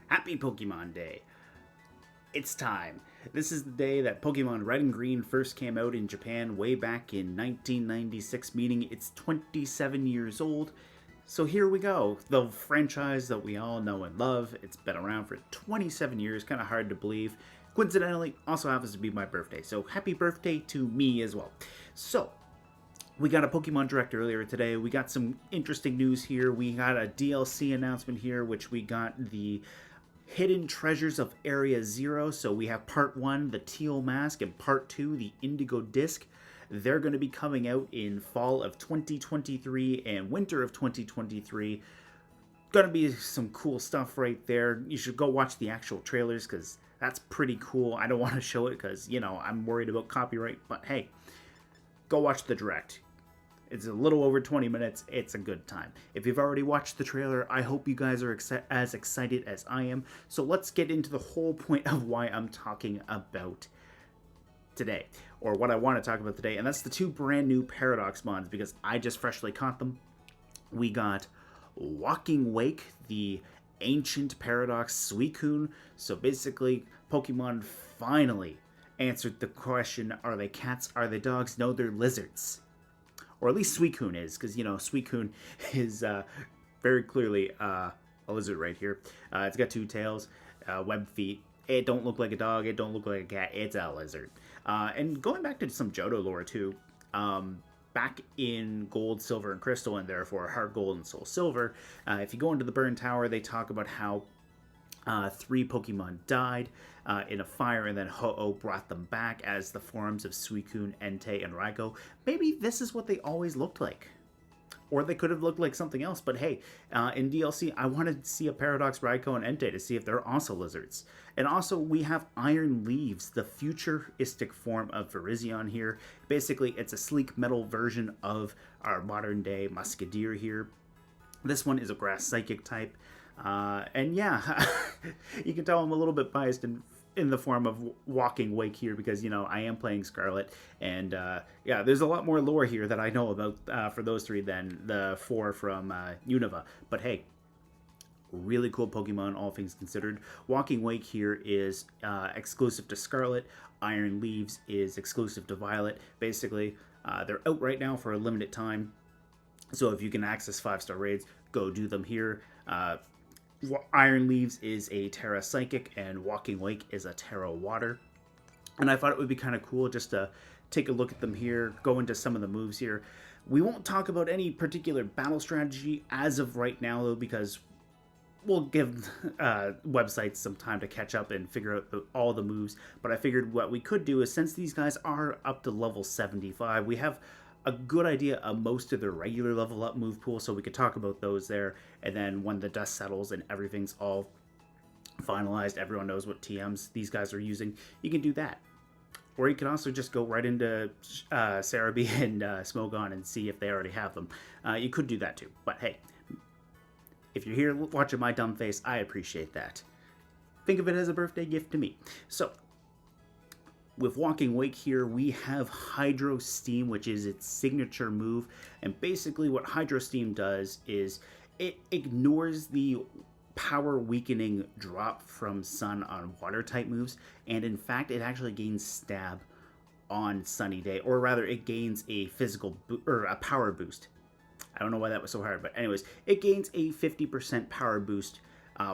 Happy Pokemon Day! It's time. This is the day that Pokemon Red and Green first came out in Japan way back in 1996, meaning it's 27 years old. So here we go. The franchise that we all know and love. It's been around for 27 years, kind of hard to believe. Coincidentally, also happens to be my birthday, so happy birthday to me as well. So, we got a Pokemon Direct earlier today. We got some interesting news here. We got a DLC announcement here, which we got the Hidden Treasures of Area Zero. So we have Part 1, the Teal Mask, and Part 2, the Indigo Disc. They're going to be coming out in fall of 2023 and winter of 2023. Gonna be some cool stuff right there. You should go watch the actual trailers because that's pretty cool. I don't want to show it because, I'm worried about copyright, but hey, go watch the Direct. It's a little over 20 minutes. It's a good time. If you've already watched the trailer, I hope you guys are as excited as I am. So let's get into the whole point of why I'm talking about today, or what I want to talk about today, and that's the two brand new Paradox Mons, because I just freshly caught them. We got Walking Wake, the ancient Paradox Suicune. So basically, Pokemon finally answered the question, are they cats, are they dogs? No, they're lizards. Or at least Suicune is, because, Suicune is very clearly a lizard right here. It's got two tails, webbed feet. It don't look like a dog. It don't look like a cat. It's a lizard. And going back to some Johto lore, too, back in Gold, Silver, and Crystal, and therefore Heart Gold and Soul Silver, if you go into the Burn Tower, they talk about how 3 Pokemon died in a fire, and then Ho-Oh brought them back as the forms of Suicune, Entei, and Raikou. Maybe this is what they always looked like. Or they could have looked like something else, but hey, in DLC, I wanted to see a Paradox Raikou and Entei to see if they're also lizards. And also, we have Iron Leaves, the futuristic form of Virizion here. Basically, it's a sleek metal version of our modern-day Musketeer here. This one is a Grass Psychic type. And yeah, you can tell I'm a little bit biased in the form of Walking Wake here because, I am playing Scarlet. And yeah, there's a lot more lore here that I know about for those 3 than the 4 from Unova. But hey, really cool Pokemon, all things considered. Walking Wake here is exclusive to Scarlet. Iron Leaves is exclusive to Violet. Basically, they're out right now for a limited time. So if you can access 5-star raids, go do them here. Iron Leaves is a Tera Psychic, and Walking Wake is a Tera Water. And I thought it would be kind of cool just to take a look at them here, go into some of the moves here. We won't talk about any particular battle strategy as of right now, though, because we'll give websites some time to catch up and figure out all the moves. But I figured what we could do is, since these guys are up to level 75, we have a good idea of most of their regular level up move pool, so we could talk about those there. And then when the dust settles and everything's all finalized, everyone knows what TMs these guys are using, you can do that. Or you can also just go right into Cerebi and Smogon and see if they already have them. You could do that too, but hey, if you're here watching my dumb face, I appreciate that. Think of it as a birthday gift to me. So, with Walking Wake here, we have Hydro Steam, which is its signature move. And basically what Hydro Steam does is it ignores the power weakening drop from Sun on water type moves. And in fact, it actually gains Stab on Sunny Day. Or rather, it gains a a power boost. I don't know why that was so hard, but anyways, it gains a 50% power boost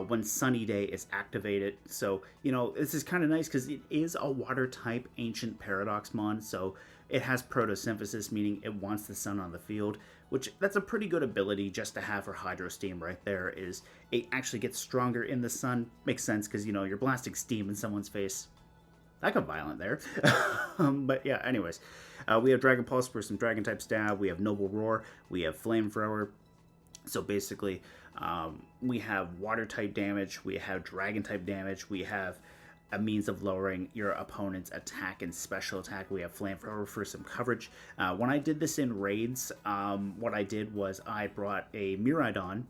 when Sunny Day is activated. So, this is kind of nice because it is a water type ancient Paradox Mon, so it has photosynthesis, meaning it wants the sun on the field, which that's a pretty good ability just to have for Hydro Steam right there. Is it actually gets stronger in the sun. Makes sense because, you're blasting steam in someone's face. That got violent there. But yeah, anyways, we have Dragon Pulse for some Dragon type stab. We have Noble Roar. We have Flamethrower. So basically, we have water type damage, we have dragon type damage, we have a means of lowering your opponent's attack and special attack. We have Flamethrower for some coverage. When I did this in raids, what I did was I brought a Miraidon,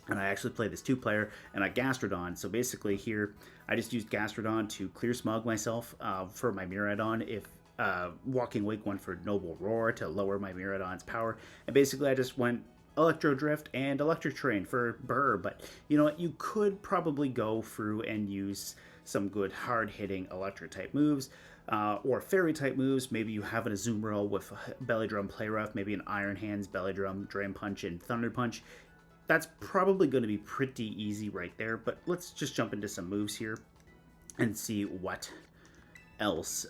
and I actually played this 2-player, and a Gastrodon. So basically here, I just used Gastrodon to clear smog myself for my Miraidon. If Walking Wake went for Noble Roar to lower my Miraidon's power, and basically I just went Electro Drift and Electric Terrain for Burr, but you know what? You could probably go through and use some good hard-hitting Electric type moves, or Fairy type moves. Maybe you have an Azumarill with Belly Drum, Play Rough, maybe an Iron Hands, Belly Drum, Drain Punch, and Thunder Punch. That's probably going to be pretty easy right there, but let's just jump into some moves here and see what else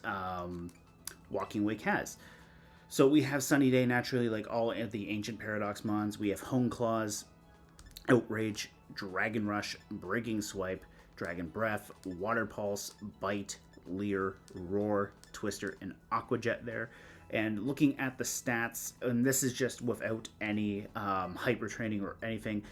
Walking Wake has. So we have Sunny Day, naturally, like all of the Ancient Paradox Mons. We have Hone Claws, Outrage, Dragon Rush, Breaking Swipe, Dragon Breath, Water Pulse, Bite, Leer, Roar, Twister, and Aqua Jet there. And looking at the stats, and this is just without any hyper training or anything,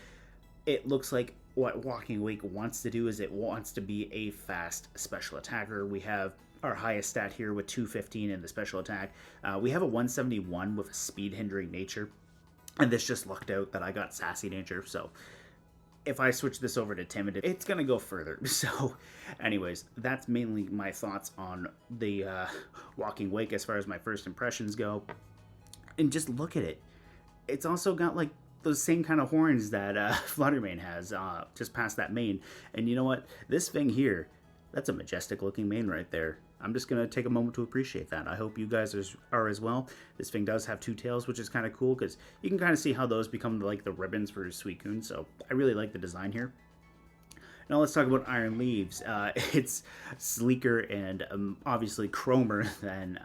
it looks like what Walking Wake wants to do is it wants to be a fast special attacker. We have our highest stat here with 215 in the special attack. We have a 171 with a speed hindering nature, and this just lucked out that I got sassy nature, so if I switch this over to timid, it's gonna go further. So anyways, that's mainly my thoughts on the Walking Wake as far as my first impressions go. And just look at it, it's also got like those same kind of horns that Fluttermane has, just past that mane. And you know what, this thing here, that's a majestic looking mane right there. I'm just going to take a moment to appreciate that. I hope you guys are as well. This thing does have two tails, which is kind of cool because you can kind of see how those become like the ribbons for Suicune. So I really like the design here. Now let's talk about Iron Leaves. It's sleeker and obviously chromer than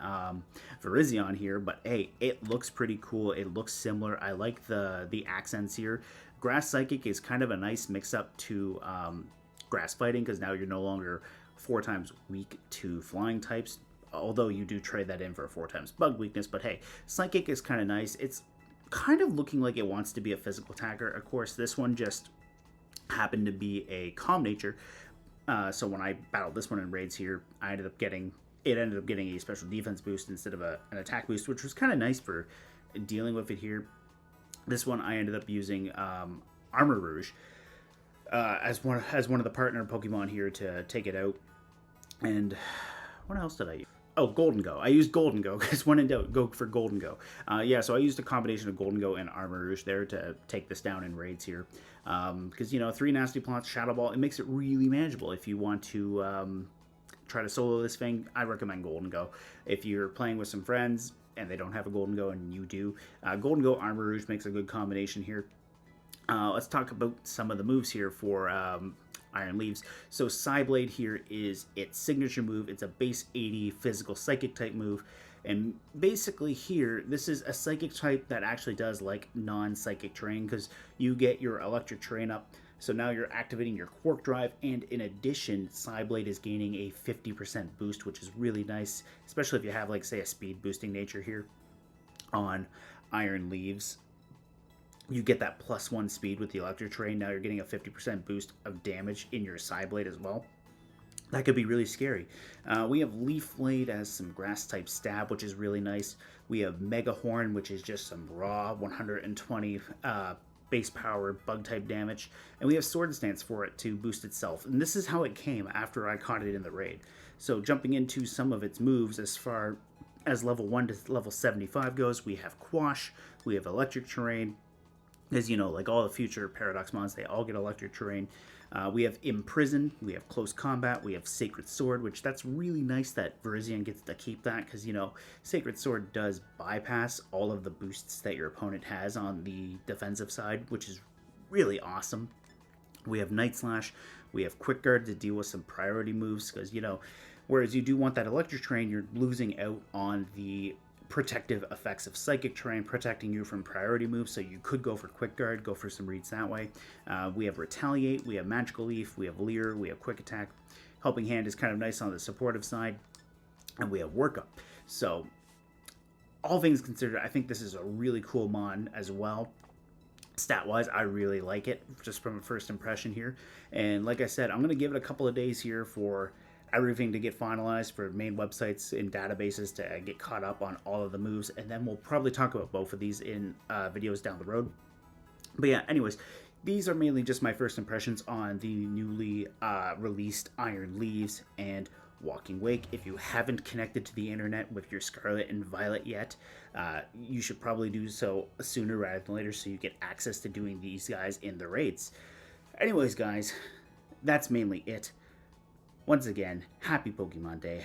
Virizion here, but hey, it looks pretty cool. It looks similar. I like the accents here. Grass Psychic is kind of a nice mix-up to Grass Fighting because now you're no longer 4 times weak to flying types, although you do trade that in for a 4 times bug weakness. But hey, Psychic is kind of nice. It's kind of looking like it wants to be a physical attacker. Of course, this one just happened to be a calm nature, so when I battled this one in raids here, it ended up getting a special defense boost instead of an attack boost, which was kind of nice for dealing with it here. This one I ended up using Armor Rouge as one of the partner Pokemon here to take it out. And what else did I use? Oh, Golden Go. I used Golden Go because when in doubt, go for Golden Go. Yeah, so I used a combination of Golden Go and Armor Rouge there to take this down in raids here. Because, you know, 3 Nasty Plots, Shadow Ball, it makes it really manageable. If you want to try to solo this thing, I recommend Golden Go. If you're playing with some friends and they don't have a Golden Go and you do, Golden Go Armor Rouge makes a good combination here. Let's talk about some of the moves here for Iron Leaves. So Psyblade here is its signature move. It's a base 80 physical psychic type move, and basically here this is a psychic type that actually does like non-psychic terrain because you get your electric terrain up, so now you're activating your Quark Drive, and in addition Psyblade is gaining a 50% boost, which is really nice, especially if you have like say a speed boosting nature here on Iron Leaves. You get that +1 speed with the electric terrain. Now you're getting a 50% boost of damage in your Psyblade as well. That could be really scary. We have Leaf Blade as some grass type stab, which is really nice. We have Mega Horn, which is just some raw 120 base power bug type damage. And we have Sword Stance for it to boost itself. And this is how it came after I caught it in the raid. So jumping into some of its moves as far as level 1 to level 75 goes, we have Quash, we have Electric Terrain. As you know, like all the future Paradox Mons, they all get electric terrain. We have Imprison, we have Close Combat, we have Sacred Sword, which that's really nice that Virizion gets to keep that because, you know, Sacred Sword does bypass all of the boosts that your opponent has on the defensive side, which is really awesome. We have Night Slash, we have Quick Guard to deal with some priority moves because, you know, whereas you do want that electric terrain, you're losing out on the protective effects of psychic terrain protecting you from priority moves, so you could go for Quick Guard, go for some reads that way. We have Retaliate, we have Magical Leaf, we have Leer, we have Quick Attack. Helping Hand is kind of nice on the supportive side, and we have Workup. So all things considered, I think this is a really cool mon as well. Stat-wise, I really like it, just from a first impression here. And like I said, I'm going to give it a couple of days here for everything to get finalized, for main websites and databases to get caught up on all of the moves, and then we'll probably talk about both of these in videos down the road. But yeah, anyways, these are mainly just my first impressions on the newly released Iron Leaves and Walking Wake. If you haven't connected to the internet with your Scarlet and Violet yet, you should probably do so sooner rather than later so you get access to doing these guys in the raids. Anyways, guys, that's mainly it. Once again, happy Pokemon Day.